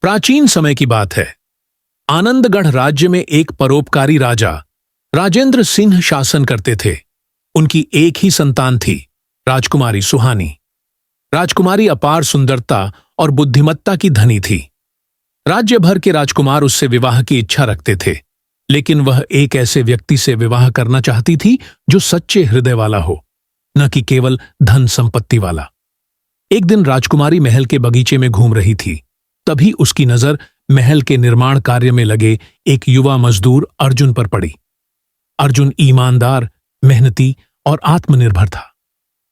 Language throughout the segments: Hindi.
प्राचीन समय की बात है। आनंदगढ़ राज्य में एक परोपकारी राजा राजेंद्र सिंह शासन करते थे। उनकी एक ही संतान थी, राजकुमारी सुहानी। राजकुमारी अपार सुंदरता और बुद्धिमत्ता की धनी थी। राज्य भर के राजकुमार उससे विवाह की इच्छा रखते थे, लेकिन वह एक ऐसे व्यक्ति से विवाह करना चाहती थी जो सच्चे हृदय वाला हो, न कि केवल धन संपत्ति वाला। एक दिन राजकुमारी महल के बगीचे में घूम रही थी। तभी उसकी नजर महल के निर्माण कार्य में लगे एक युवा मजदूर अर्जुन पर पड़ी। अर्जुन ईमानदार, मेहनती और आत्मनिर्भर था।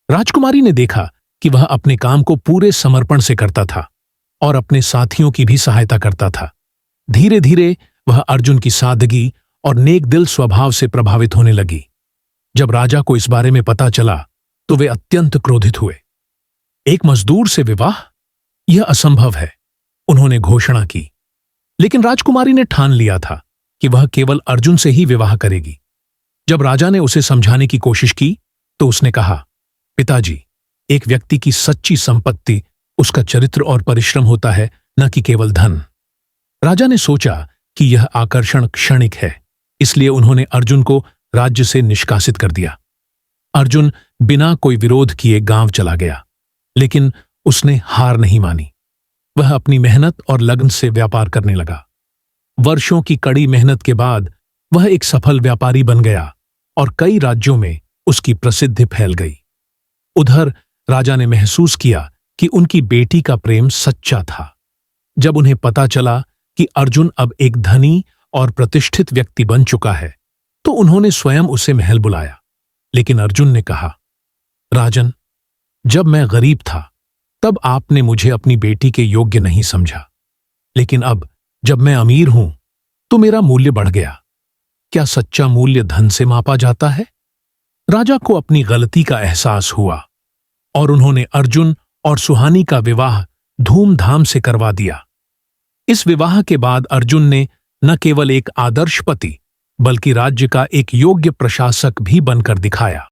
राजकुमारी ने देखा कि वह अपने काम को पूरे समर्पण से करता था और अपने साथियों की भी सहायता करता था। धीरे धीरे वह अर्जुन की सादगी और नेक दिल स्वभाव से प्रभावित होने लगी। जब राजा को इस बारे में पता चला तो वे अत्यंत क्रोधित हुए। एक मजदूर से विवाह? यह असंभव है, उन्होंने घोषणा की। लेकिन राजकुमारी ने ठान लिया था कि वह केवल अर्जुन से ही विवाह करेगी। जब राजा ने उसे समझाने की कोशिश की तो उसने कहा, पिताजी, एक व्यक्ति की सच्ची संपत्ति उसका चरित्र और परिश्रम होता है, न कि केवल धन। राजा ने सोचा कि यह आकर्षण क्षणिक है, इसलिए उन्होंने अर्जुन को राज्य से निष्कासित कर दिया। अर्जुन बिना कोई विरोध किए गांव चला गया, लेकिन उसने हार नहीं मानी। वह अपनी मेहनत और लगन से व्यापार करने लगा। वर्षों की कड़ी मेहनत के बाद वह एक सफल व्यापारी बन गया और कई राज्यों में उसकी प्रसिद्धि फैल गई। उधर राजा ने महसूस किया कि उनकी बेटी का प्रेम सच्चा था। जब उन्हें पता चला कि अर्जुन अब एक धनी और प्रतिष्ठित व्यक्ति बन चुका है, तो उन्होंने स्वयं उसे महल बुलाया। लेकिन अर्जुन ने कहा, राजन, जब मैं गरीब था तब आपने मुझे अपनी बेटी के योग्य नहीं समझा, लेकिन अब जब मैं अमीर हूं तो मेरा मूल्य बढ़ गया। क्या सच्चा मूल्य धन से मापा जाता है? राजा को अपनी गलती का एहसास हुआ और उन्होंने अर्जुन और सुहानी का विवाह धूमधाम से करवा दिया। इस विवाह के बाद अर्जुन ने न केवल एक आदर्श पति बल्कि राज्य का एक योग्य प्रशासक भी बनकर दिखाया।